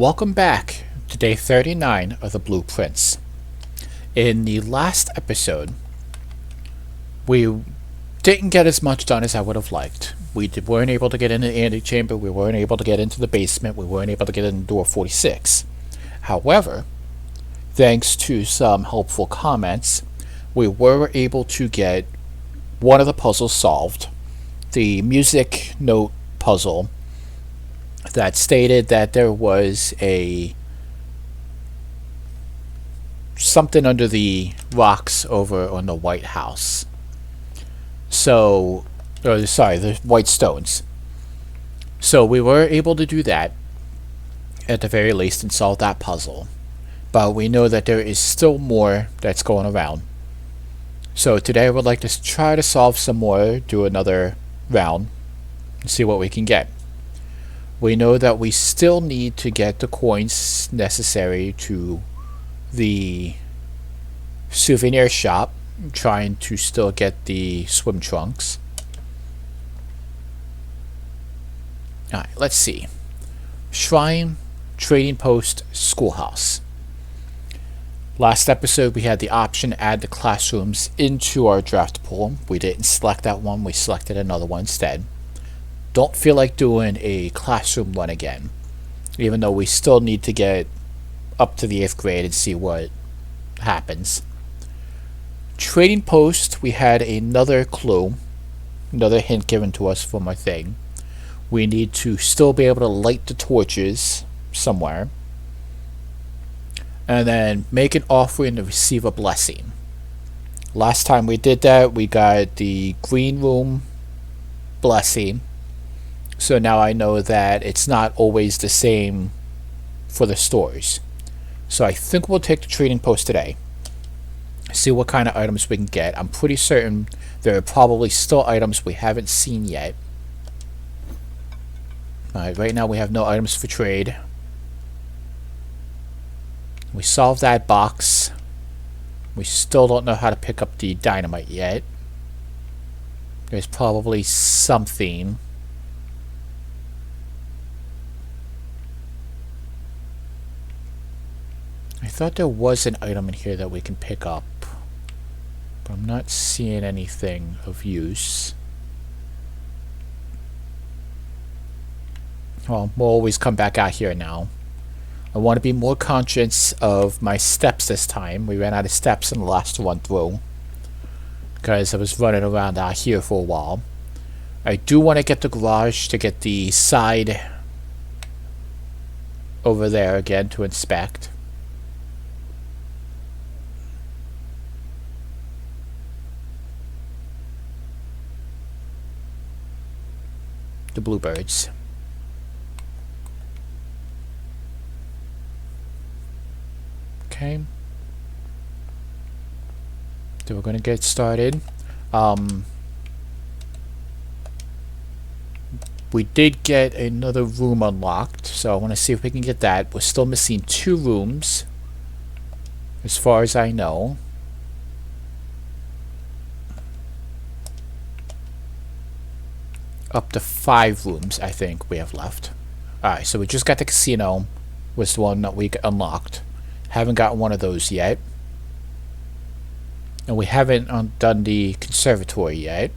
Welcome back to day 39 of the Blueprints. In the last episode, we didn't get as much done as I would have liked. Weren't able to get into the antechamber, we weren't able to get into the basement, we weren't able to get into door 46. However, thanks to some helpful comments, we were able to get one of the puzzles solved. The music note puzzle that stated that there was something under the rocks over on the White House. The White Stones. So we were able to do that at the very least and solve that puzzle. But we know that there is still more that's going around. So today I would like to try to solve some more, do another round, and see what we can get. We know that we still need to get the coins necessary to the souvenir shop. I'm trying to still get the swim trunks. Alright, let's see. Shrine, Trading Post, Schoolhouse. Last episode we had the option to add the classrooms into our draft pool. We didn't select that one, we selected another one instead. Don't feel like doing a classroom one again, even though we still need to get up to the 8th grade and see what happens. Trading Post, we had another clue, another hint given to us from our thing. We need to still be able to light the torches somewhere, and then make an offering to receive a blessing. Last time we did that, we got the green room blessing. So now I know that it's not always the same for the stores. So I think we'll take the Trading Post today. See what kind of items we can get. I'm pretty certain there are probably still items we haven't seen yet. Alright, right now we have no items for trade. We solved that box. We still don't know how to pick up the dynamite yet. There's probably something. I thought there was an item in here that we can pick up, but I'm not seeing anything of use. Well, we'll always come back out here now. I want to be more conscious of my steps this time. We ran out of steps in the last run through because I was running around out here for a while. I do want to get the garage to get the side over there again to inspect. The bluebirds. Okay. So we're going to get started. We did get another room unlocked, so I want to see if we can get that. We're still missing 2 rooms, as far as I know. Up to 5 rooms, I think, we have left. Alright, so we just got the casino, was the one that we unlocked. Haven't gotten one of those yet. And we haven't done the conservatory yet.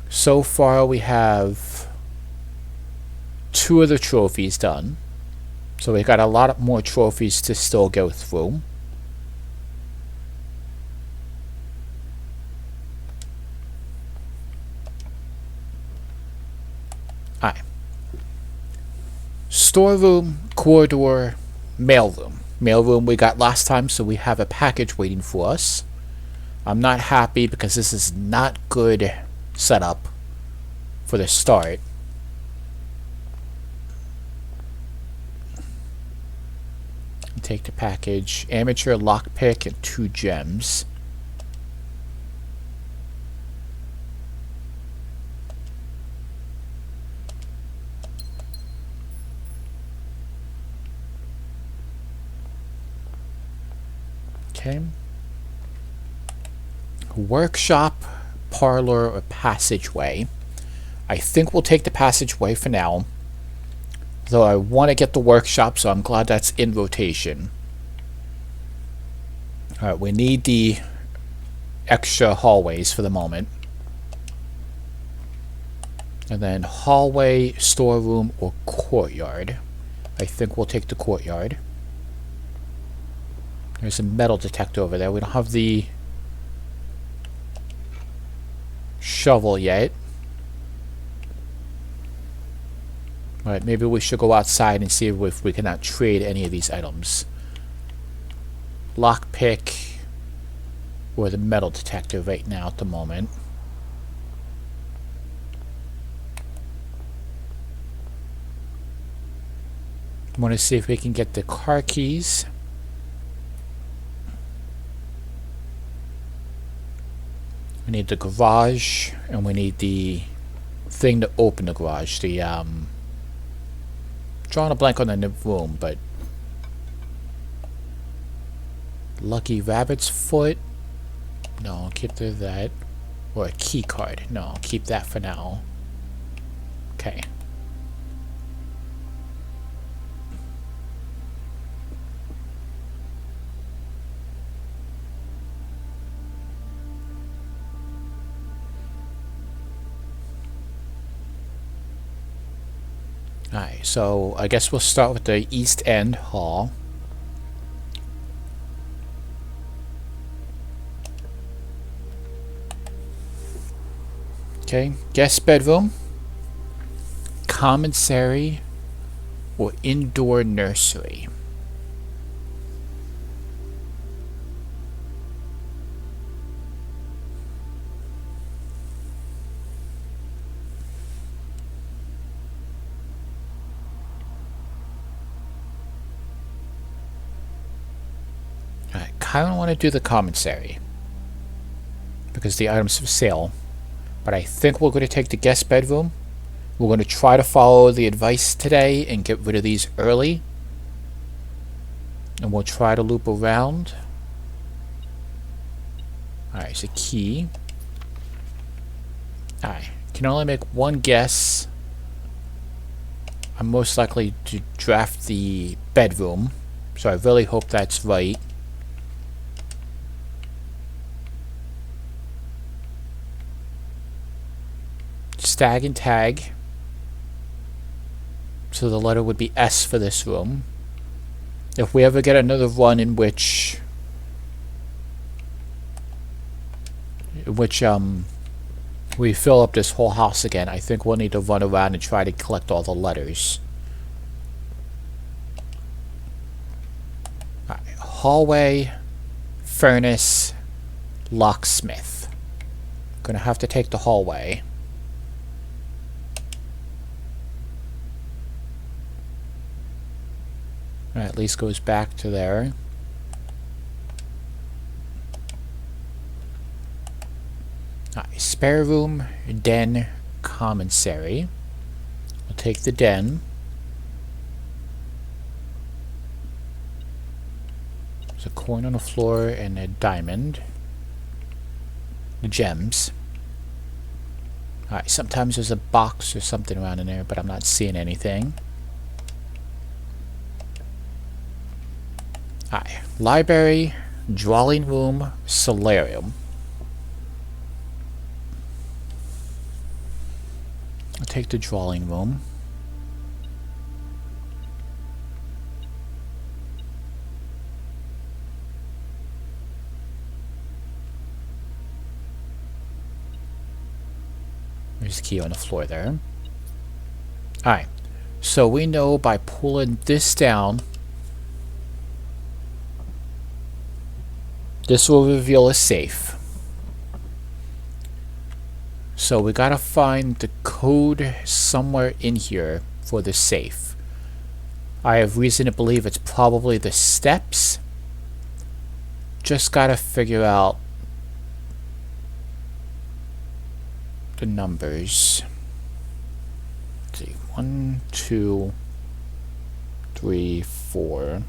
So far we have 2 of the trophies done. So we got a lot more trophies to still go through. Alright. Storeroom, corridor, mailroom. Mailroom we got last time, so we have a package waiting for us. I'm not happy because this is not good setup for the start. Take the package. Amateur lockpick and 2 gems. Okay. Workshop, parlor, or passageway. I think we'll take the passageway for now. Though I want to get the workshop, so I'm glad that's in rotation. Alright, we need the extra hallways for the moment. And then hallway, storeroom, or courtyard. I think we'll take the courtyard. There's a metal detector over there. We don't have the shovel yet. Alright, maybe we should go outside and see if we cannot trade any of these items. Lockpick or the metal detector right now at the moment. I want to see if we can get the car keys. We need the garage, and we need the thing to open the garage. The drawing a blank on the room, but Lucky Rabbit's Foot. No, I'll keep that. Or a key card. No, I'll keep that for now. Okay. Alright, so I guess we'll start with the East End Hall. Okay, guest bedroom, commissary, or indoor nursery. I kind of want to do the commissary because the item's for sale. But I think we're going to take the guest bedroom. We're going to try to follow the advice today and get rid of these early. And we'll try to loop around. Alright, it's a key. Alright, can only make one guess. I'm most likely to draft the bedroom. So I really hope that's right. Stag and tag. So the letter would be S for this room. If we ever get another run in which we fill up this whole house again, I think we'll need to run around and try to collect all the letters. All right, hallway, furnace, locksmith. Gonna have to take the hallway. At least goes back to there. Spare room, den, commissary. We'll take the den. There's a coin on the floor and a diamond. The gems. Alright, sometimes there's a box or something around in there, but I'm not seeing anything. Alright, library, drawing room, solarium. I'll take the drawing room. There's a key on the floor there. Alright, so we know by pulling this down, this will reveal a safe. So we gotta find the code somewhere in here for the safe. I have reason to believe it's probably the steps. Just gotta figure out the numbers. Let's see, 1, 2, 3, 4.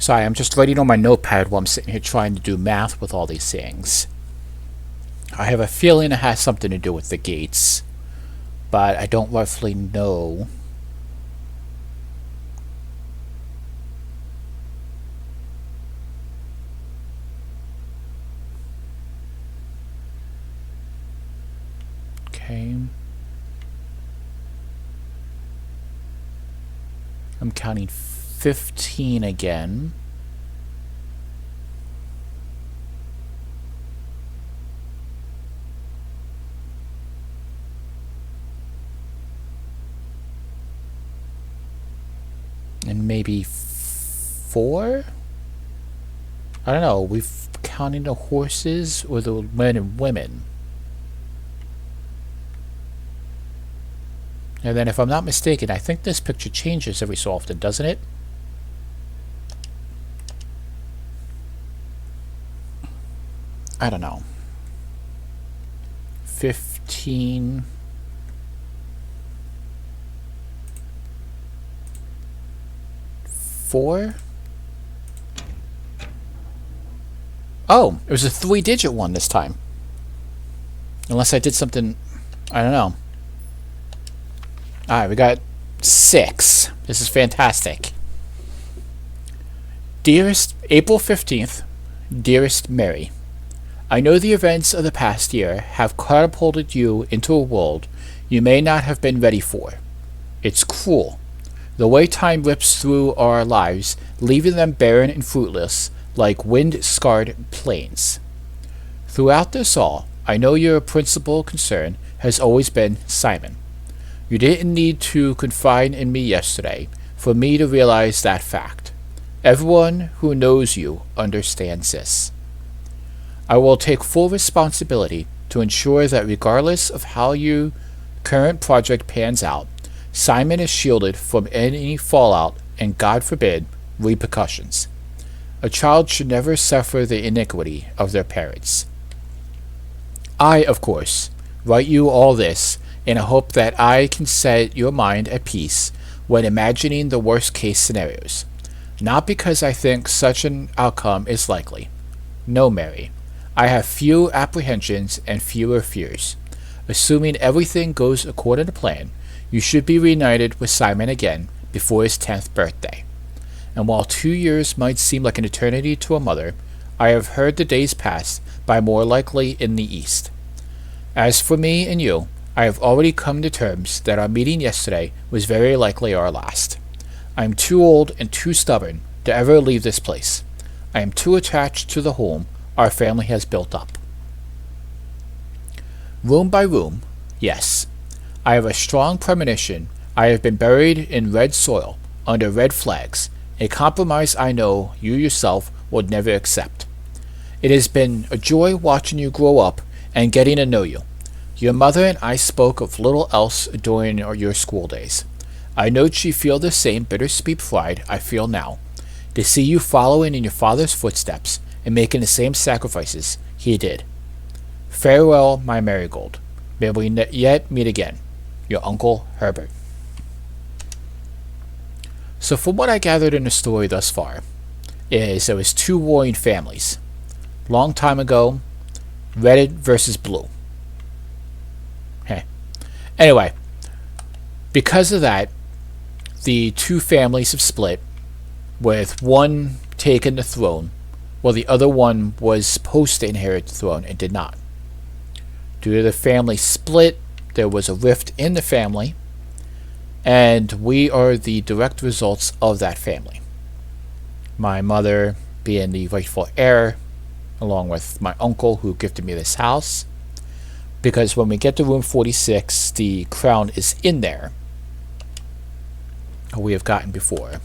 Sorry, I'm just writing on my notepad while I'm sitting here trying to do math with all these things. I have a feeling it has something to do with the gates, but I don't roughly know. Okay. I'm counting 15 again. And maybe 4? I don't know. We've counting the horses or the men and women. And then if I'm not mistaken, I think this picture changes every so often, doesn't it? I don't know. 15. Four? Oh, it was a 3-digit one this time. Unless I did something, I don't know. Alright, we got 6. This is fantastic. Dearest April 15th, dearest Mary, I know the events of the past year have catapulted you into a world you may not have been ready for. It's cruel. The way time rips through our lives, leaving them barren and fruitless, like wind-scarred plains. Throughout this all, I know your principal concern has always been Simon. You didn't need to confide in me yesterday for me to realize that fact. Everyone who knows you understands this. I will take full responsibility to ensure that regardless of how your current project pans out, Simon is shielded from any fallout and, God forbid, repercussions. A child should never suffer the iniquity of their parents. I, of course, write you all this in a hope that I can set your mind at peace when imagining the worst-case scenarios. Not because I think such an outcome is likely. No, Mary. I have few apprehensions and fewer fears. Assuming everything goes according to plan, you should be reunited with Simon again before his 10th birthday. And while 2 years might seem like an eternity to a mother, I have heard the days pass by more likely in the east. As for me and you, I have already come to terms that our meeting yesterday was very likely our last. I am too old and too stubborn to ever leave this place. I am too attached to the home our family has built up. Room by room, yes. I have a strong premonition I have been buried in red soil, under red flags, a compromise I know you yourself would never accept. It has been a joy watching you grow up and getting to know you. Your mother and I spoke of little else during your school days. I know she feel the same bittersweet pride I feel now, to see you following in your father's footsteps and making the same sacrifices he did. Farewell, my marigold. May we yet meet again. Your Uncle Herbert. So from what I gathered in the story thus far, is there was 2 warring families. Long time ago, red versus blue. Anyway, because of that, the 2 families have split, with one taking the throne, while the other one was supposed to inherit the throne and did not. Due to the family split, there was a rift in the family, and we are the direct results of that family. My mother being the rightful heir, along with my uncle who gifted me this house, because when we get to room 46, the crown is in there. We have gotten before.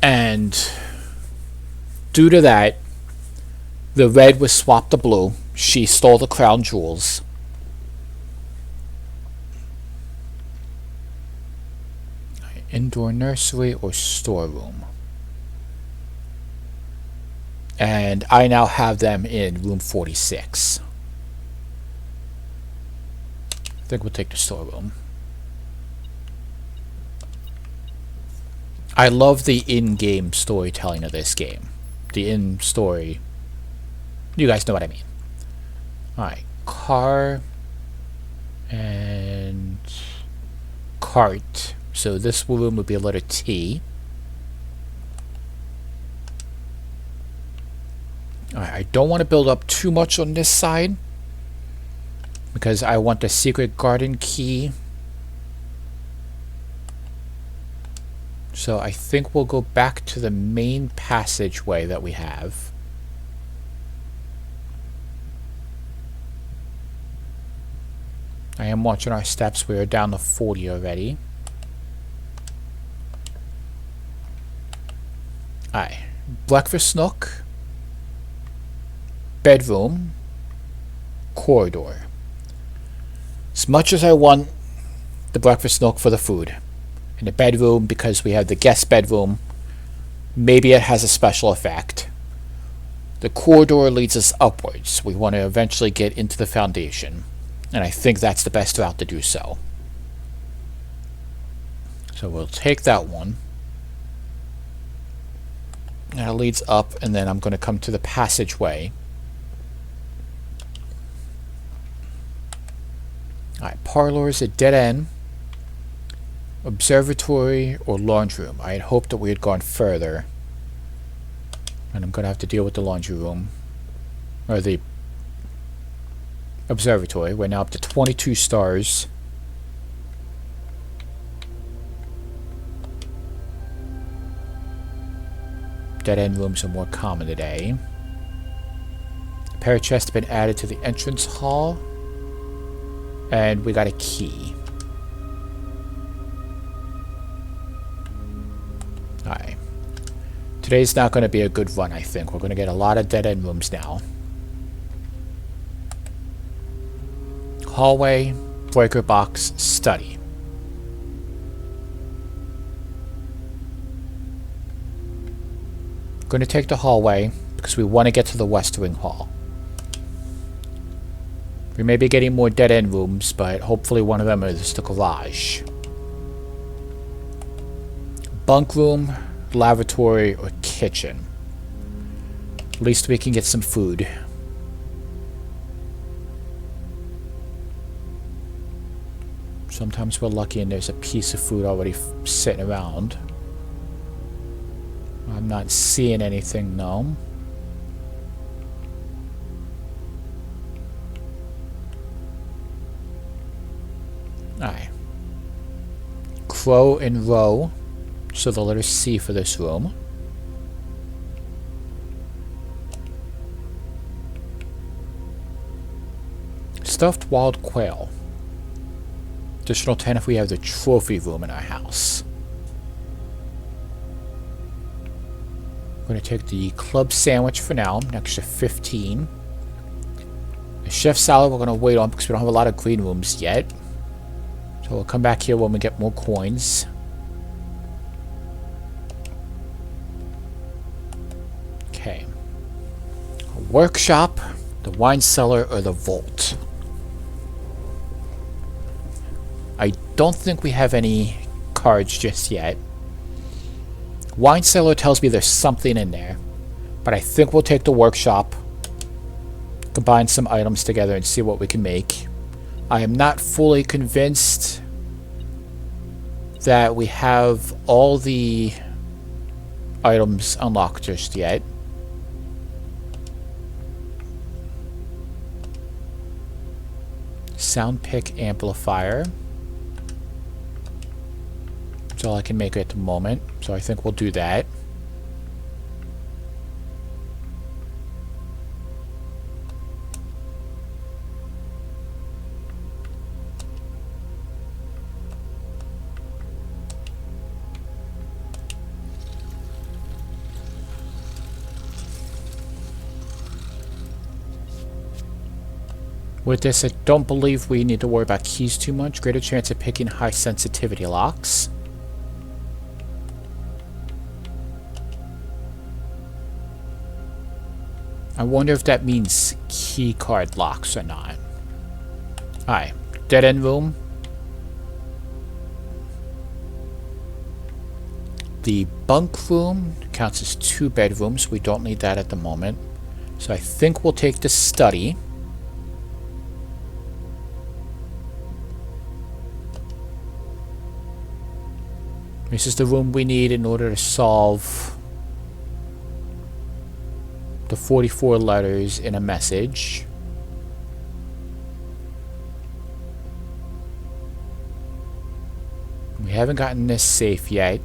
And due to that, the red was swapped to blue. She stole the crown jewels. Indoor nursery or storeroom. And I now have them in room 46. I think we'll take the storeroom. I love the in-game storytelling of this game. The in-story. You guys know what I mean. Alright. Car and cart. So this room would be a letter T. Alright, I don't want to build up too much on this side because I want the secret garden key. So I think we'll go back to the main passageway that we have. I am watching our steps. We are down to 40 already. Alright. Breakfast nook. Bedroom. Corridor. As much as I want the breakfast nook for the food, and the bedroom because we have the guest bedroom, maybe it has a special effect. The corridor leads us upwards. We want to eventually get into the foundation, and I think that's the best route to do so. So we'll take that one. That leads up, and then I'm going to come to the passageway. Alright, parlor is a dead end. Observatory or laundry room. I had hoped that we had gone further. And I'm going to have to deal with the laundry room. Or the observatory. We're now up to 22 stars. Dead end rooms are more common today. A pair of chests have been added to the entrance hall. And we got a key. Alright. Today's not going to be a good run, I think. We're going to get a lot of dead-end rooms now. Hallway, breaker box, study. Going to take the hallway because we want to get to the West Wing Hall. We may be getting more dead-end rooms, but hopefully one of them is the garage. Bunk room, lavatory, or kitchen. At least we can get some food. Sometimes we're lucky and there's a piece of food already sitting around. I'm not seeing anything, no. Alright. Crow and row. So the letter C for this room. Stuffed wild quail. Additional 10 if we have the trophy room in our house. I'm going to take the club sandwich for now, an extra 15. The chef salad we're going to wait on because we don't have a lot of green rooms yet. So we'll come back here when we get more coins. Okay. A workshop, the wine cellar, or the vault. I don't think we have any cards just yet. Wine cellar tells me there's something in there. But I think we'll take the workshop, combine some items together, and see what we can make. I am not fully convinced that we have all the items unlocked just yet. Sound pick amplifier. That's all I can make at the moment, so I think we'll do that. With this, I don't believe we need to worry about keys too much. Greater chance of picking high sensitivity locks. I wonder if that means key card locks or not. Alright, dead end room. The bunk room counts as 2 bedrooms. We don't need that at the moment. So I think we'll take the study. This is the room we need in order to solve the 44 letters in a message. We haven't gotten this safe yet,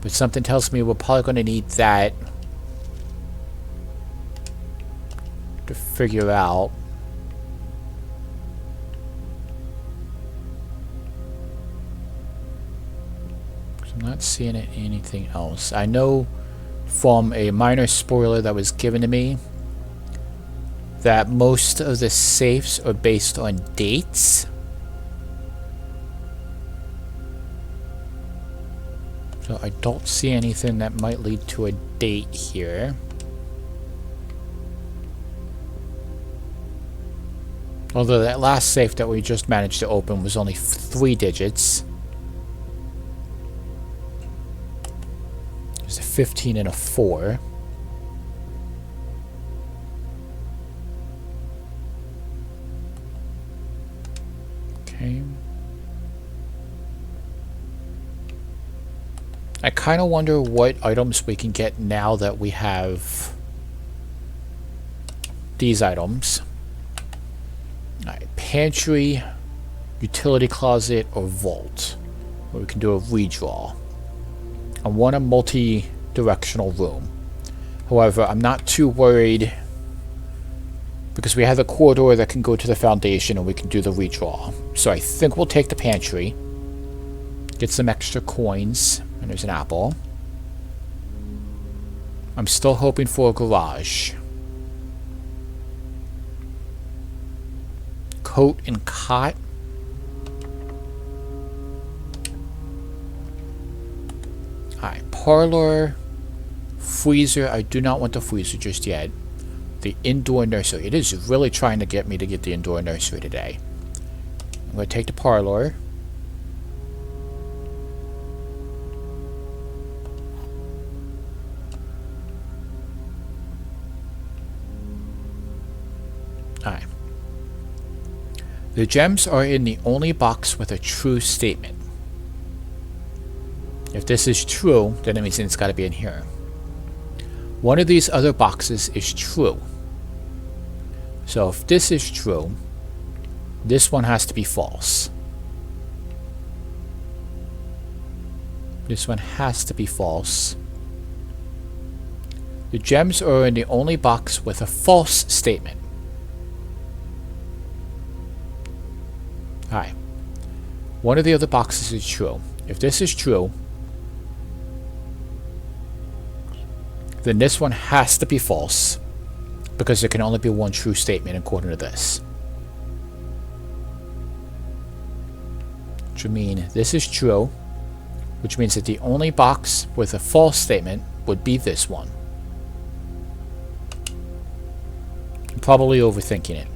but something tells me we're probably going to need that to figure out. I'm not seeing anything else. I know from a minor spoiler that was given to me that most of the safes are based on dates. So I don't see anything that might lead to a date here. Although that last safe that we just managed to open was only 3 digits. There's a 15 and a 4. Okay. I kind of wonder what items we can get now that we have these items. Alright, pantry, utility closet, or vault. Where we can do a redraw. I want a multi-directional room. However, I'm not too worried because we have the corridor that can go to the foundation and we can do the redraw. So I think we'll take the pantry. Get some extra coins. And there's an apple. I'm still hoping for a garage. Coat and cot. Alright, parlor. Freezer. I do not want the freezer just yet. The indoor nursery. It is really trying to get me to get the indoor nursery today. I'm going to take the parlor. Alright. The gems are in the only box with a true statement. If this is true, then it means it's got to be in here. One of these other boxes is true. So if this is true, this one has to be false. This one has to be false. The gems are in the only box with a false statement. Alright. One of the other boxes is true. If this is true, then this one has to be false, because there can only be one true statement according to this. Which would mean this is true, which means that the only box with a false statement would be this one. I'm probably overthinking it.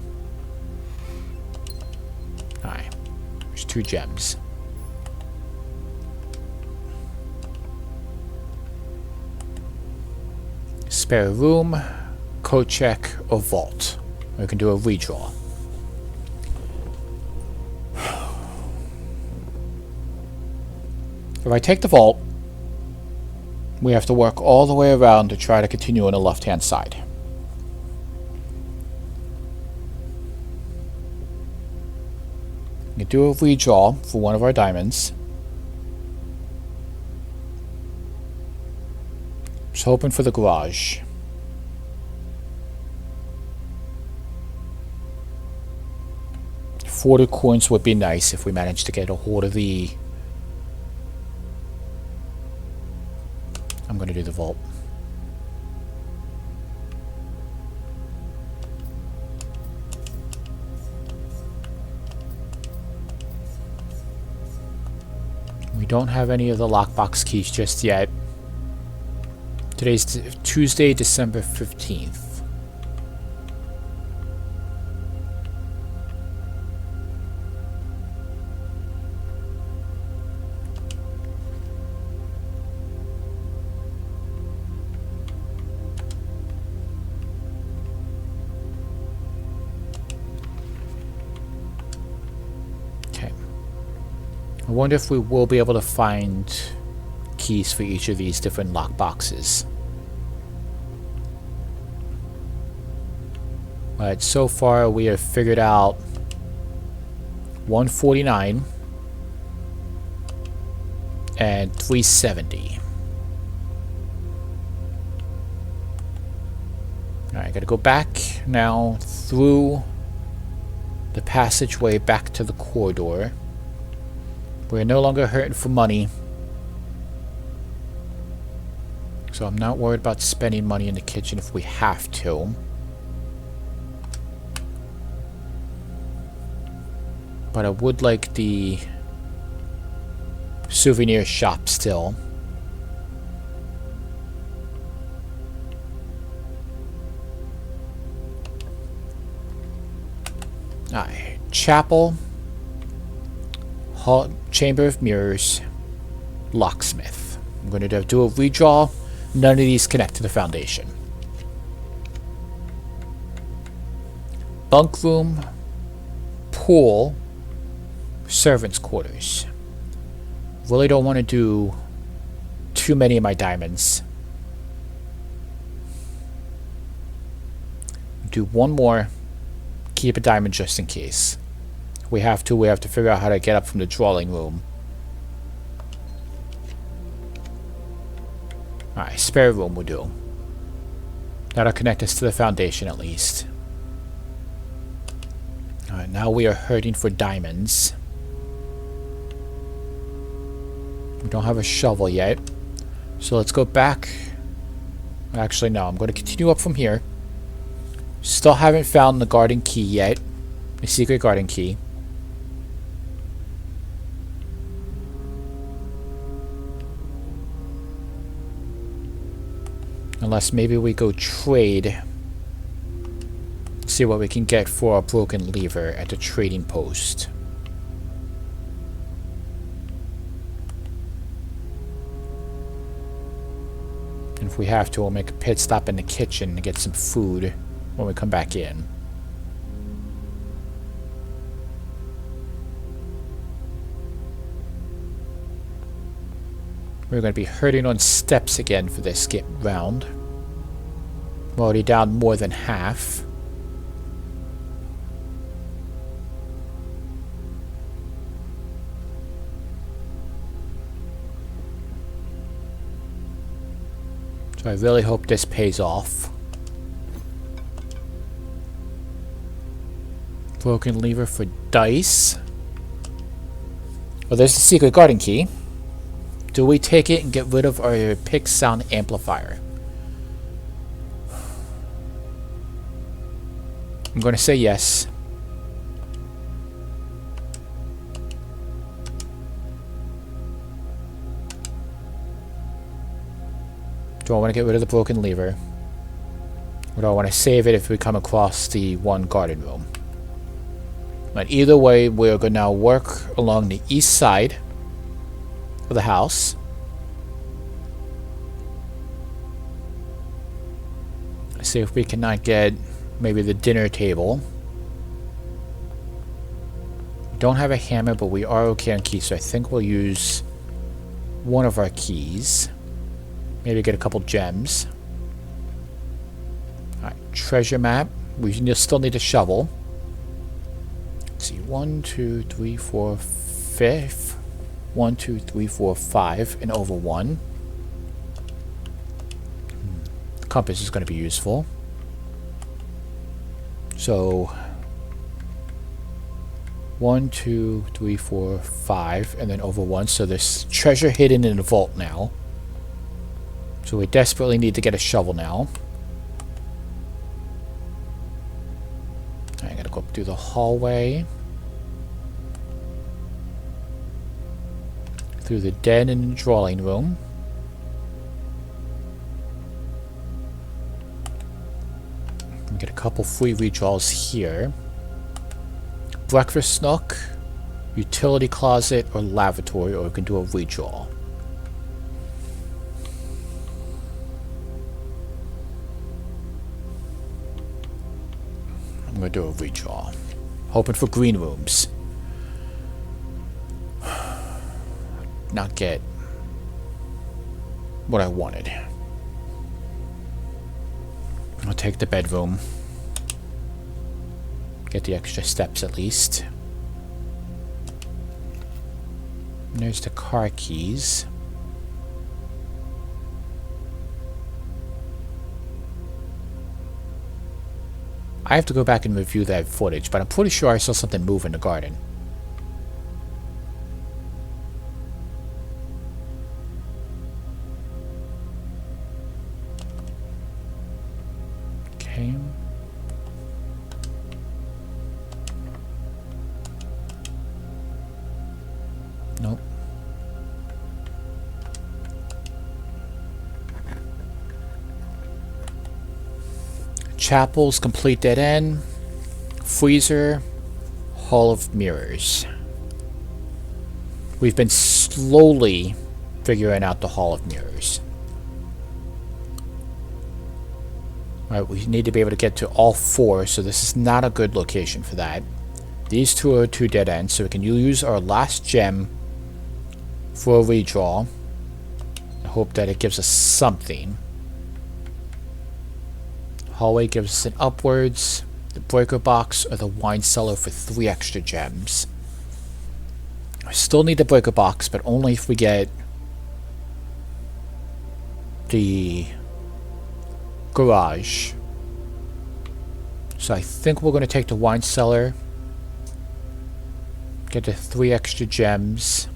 Alright, there's 2 gems. Spare room, code check, or vault. We can do a redraw. If I take the vault, we have to work all the way around to try to continue on the left-hand side. We can do a redraw for one of our diamonds. Just hoping for the garage. $40 coins would be nice if we managed to get a hold of the... I'm going to do the vault. We don't have any of the lockbox keys just yet. Today's Tuesday, December 15th. I wonder if we will be able to find keys for each of these different lock boxes. Alright, so far we have figured out 149 and 370. Alright, gotta go back now through the passageway back to the corridor. We're no longer hurting for money, so I'm not worried about spending money in the kitchen if we have to. But I would like the souvenir shop still. Alright, chapel, hall, chamber of mirrors, locksmith. I'm going to do a redraw. None of these connect to the foundation. Bunk room, pool, servants' quarters. Really don't want to do too many of my diamonds. Do one more. Keep a diamond just in case. We have to figure out how to get up from the drawing room. Alright, spare room will do. That'll connect us to the foundation at least. Alright, now we are hurting for diamonds. We don't have a shovel yet. So let's go back. Actually, no, I'm going to continue up from here. Still haven't found the garden key yet. The secret garden key. Unless maybe we go trade. See what we can get for a broken lever at the trading post. And if we have to, we'll make a pit stop in the kitchen to get some food when we come back in. We're going to be hurting on steps again for this skip round. We're already down more than half. So I really hope this pays off. Broken lever for dice. Well, there's the secret garden key. Do we take it and get rid of our pick sound amplifier? I'm going to say yes. Do I want to get rid of the broken lever? Or do I want to save it if we come across the one garden room? But either way, we're going to now work along the east side of the house. Let's see if we cannot get maybe the dinner table. We don't have a hammer, but we are okay on keys, so I think we'll use one of our keys. Maybe get a couple gems. Alright, treasure map. We still need a shovel. Let's see, 1, 2, 3, 4, 5. 1, 2, 3, 4, 5, and over 1. The compass is going to be useful. So 1, 2, 3, 4, 5, and then over 1. So there's treasure hidden in the vault now. So we desperately need to get a shovel now. I gotta go up through the hallway. Through the den and the drawing room. Get a couple free redraws here. Breakfast nook, utility closet, or lavatory, or we can do a redraw. I'm going to do a redraw. Hoping for green rooms. not get what I wanted. I'll take the bedroom. Get the extra steps at least. And there's the car keys. I have to go back and review that footage, but I'm pretty sure I saw something move in the garden. Okay. Nope. Chapel's complete dead end. Freezer. Hall of Mirrors. We've been slowly figuring out the Hall of Mirrors. Alright, we need to be able to get to all four, so this is not a good location for that. These two are two dead ends, so we can use our last gem for a redraw. I hope that it gives us something. Hallway gives us an upwards. The breaker box or the wine cellar for 3 extra gems. I still need the breaker box, but only if we get the garage. So I think we're going to take the wine cellar. Get the 3 extra gems.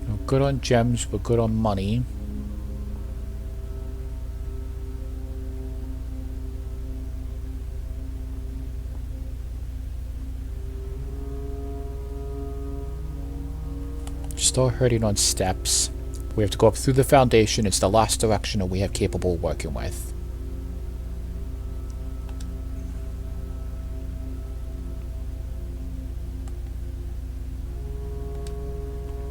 We're good on gems, we're good on money. Still hurting on steps. We have to go up through the foundation. It's the last direction that we have capable of working with.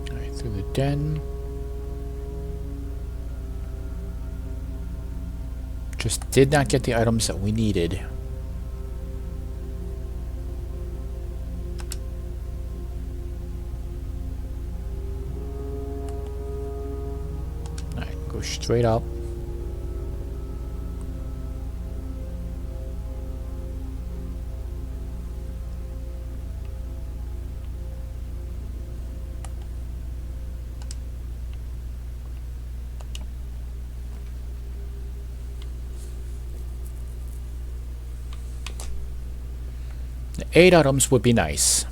Alright, through the den. Just did not get the items that we needed. Straight up. The 8 items would be nice.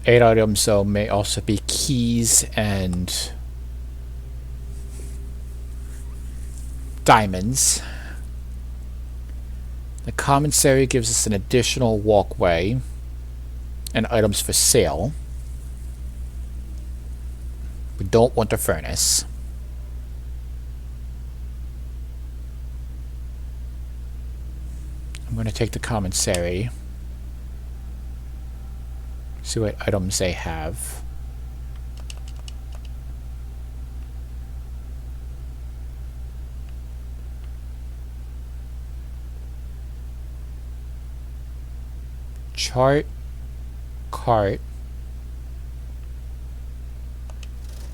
8 items though may also be keys and diamonds. The commissary gives us an additional walkway and items for sale. We don't want the furnace. I'm going to take the commissary. See what items they have. Chart, cart.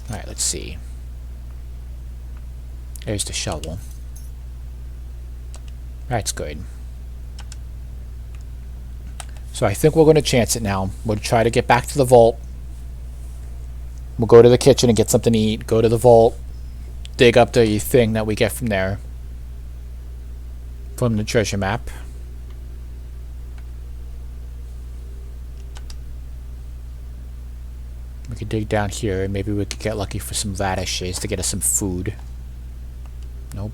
Alright, let's see. There's the shovel. That's good. So I think we're going to chance it now. We'll try to get back to the vault. We'll go to the kitchen and get something to eat. Go to the vault. Dig up the thing that we get from there. From the treasure map. We could dig down here and maybe we could get lucky for some radishes to get us some food. Nope.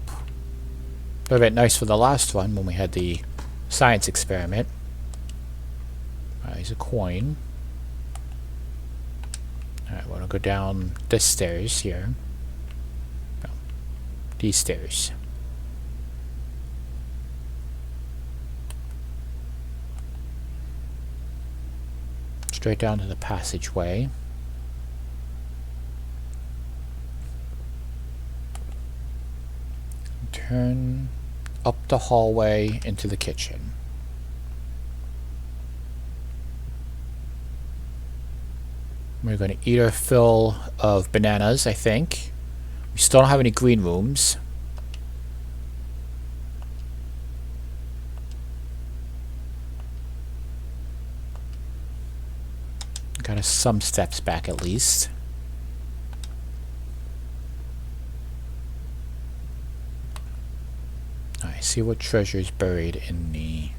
Would have been nice for the last one when we had the science experiment. Here's a coin. Alright, we're gonna go down this stairs here. No, these stairs. Straight down to the passageway. Turn up the hallway into the kitchen. We're going to eat our fill of bananas, I think. We still don't have any green rooms. Got us some steps back at least. Alright, see what treasure is buried in the...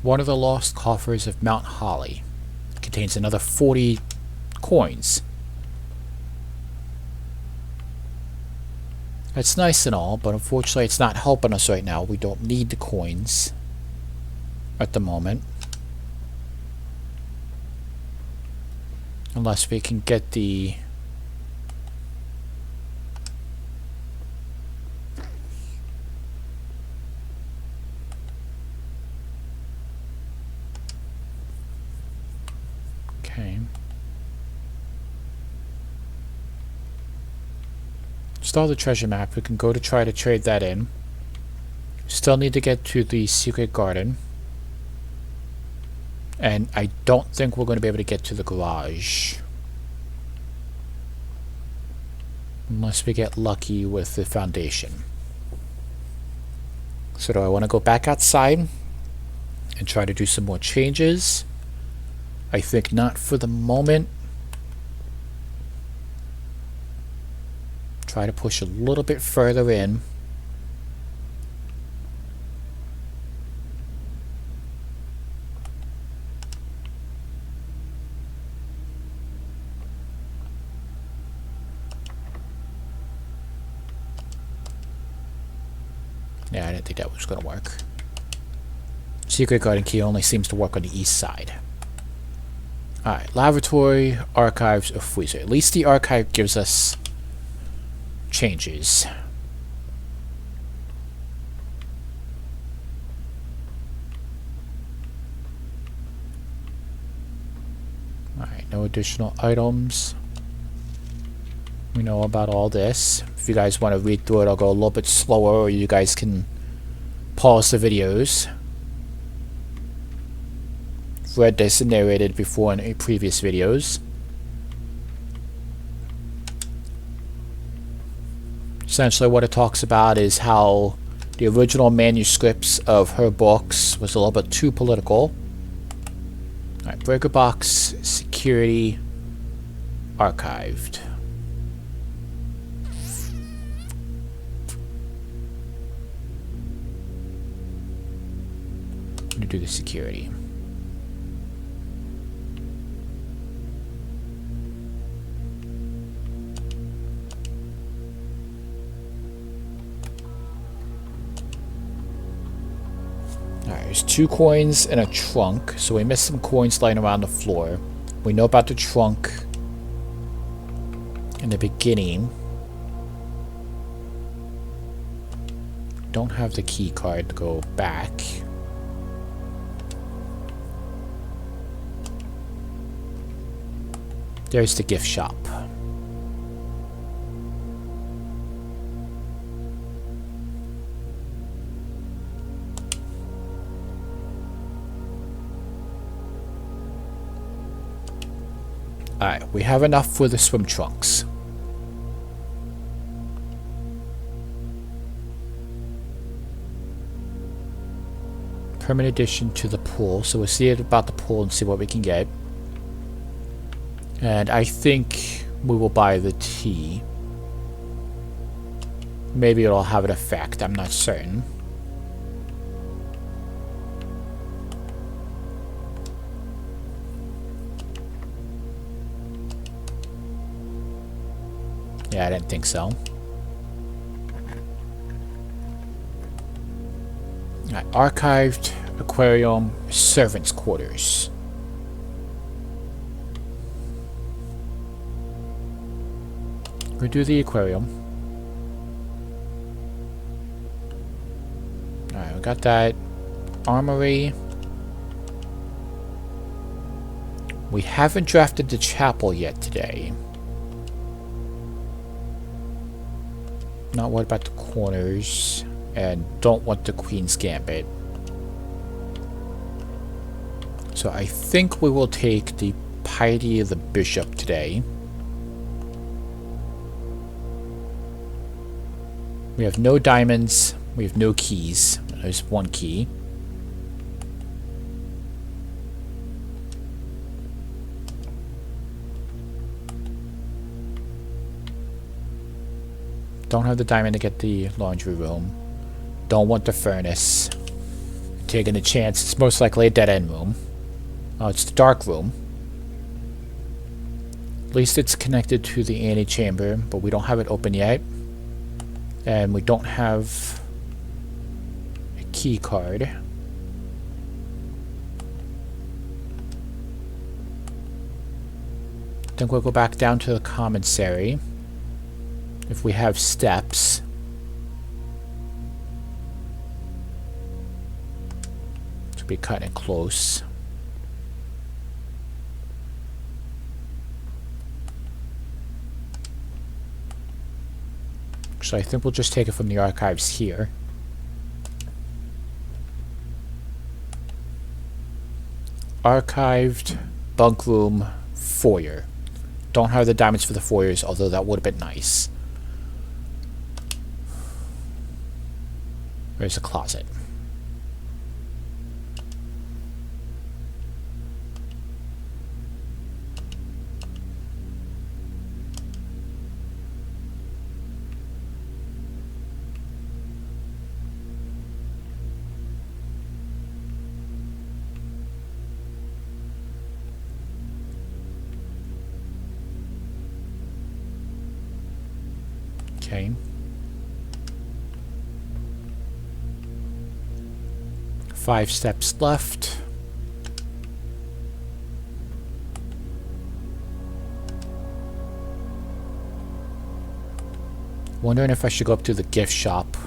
One of the lost coffers of Mount Holly contains another 40 coins. That's nice and all, but unfortunately it's not helping us right now. We don't need the coins at the moment. Unless we can get the... Okay. Still the treasure map. We can go to try to trade that in. Still need to get to the secret garden. And I don't think we're going to be able to get to the garage. Unless we get lucky with the foundation. So do I want to go back outside and try to do some more changes? I think not for the moment. Try to push a little bit further in. Yeah, I didn't think that was going to work. Secret garden key only seems to work on the east side. Alright, laboratory, archives, or freezer. At least the archive gives us changes. Alright, no additional items. We know about all this. If you guys want to read through it, I'll go a little bit slower, or you guys can pause the videos. I've read this and narrated before in previous videos. Essentially what it talks about is how the original manuscripts of her books was a little bit too political. Alright, breaker box, security, archived. I'm going to do the security. Alright, there's 2 coins and a trunk, so we missed some coins lying around the floor. We know about the trunk in the beginning. Don't have the key card to go back. There's the gift shop. Alright, we have enough for the swim trunks. Permanent addition to the pool, so we'll see about the pool and see what we can get. And I think we will buy the tea. Maybe it'll have an effect, I'm not certain. Yeah, I didn't think so. Right, archived aquarium, servants' quarters. We do the aquarium. Alright, we got that. Armory. We haven't drafted the chapel yet today. Not what about the corners, and don't want the Queen's Gambit. So I think we will take the Piety of the Bishop today. We have no diamonds, we have no keys. There's one key. Don't have the diamond to get the laundry room. Don't want the furnace. Taking a chance. It's most likely a dead-end room. Oh, it's the dark room. At least it's connected to the antechamber, but we don't have it open yet. And we don't have a key card. I think we'll go back down to the commissary. If we have steps. To be kind of close. So I think we'll just take it from the archives here. Archived, bunk room, foyer. Don't have the diamonds for the foyers, although that would have been nice. There's a closet. Okay. Five steps left. Wondering if I should go up to the gift shop.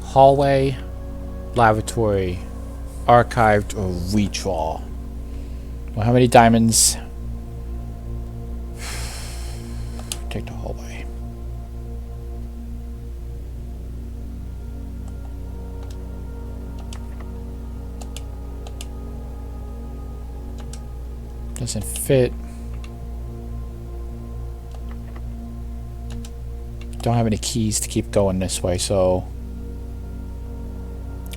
Hallway, lavatory, archived, or redraw. Well, how many diamonds? Take the hallway. Doesn't fit. Don't have any keys to keep going this way, so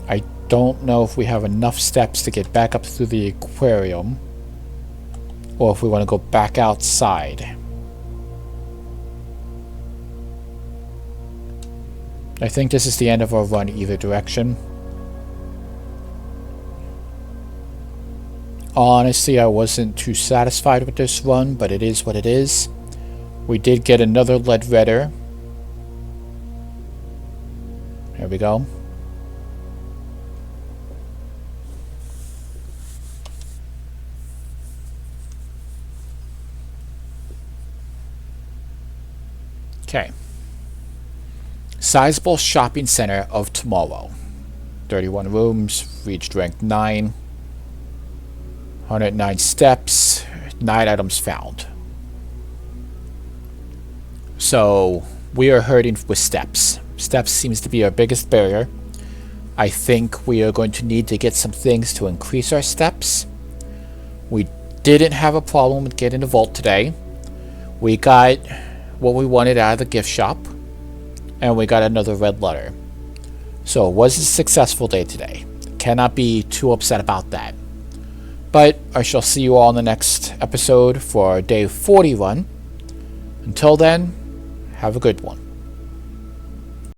I don't know if we have enough steps to get back up through the aquarium, or if we want to go back outside. I think this is the end of our run either direction. Honestly, I wasn't too satisfied with this run, but it is what it is. We did get another lead redder. There we go. Okay. Sizable shopping center of tomorrow. 31 rooms, reached rank 9. 109 steps, 9 items found. So, we are hurting with steps. Steps seems to be our biggest barrier. I think we are going to need to get some things to increase our steps. We didn't have a problem with getting the vault today. We got what we wanted out of the gift shop. And we got another red letter. So it was a successful day today. Cannot be too upset about that. But I shall see you all in the next episode for day 40 run. Until then, have a good one.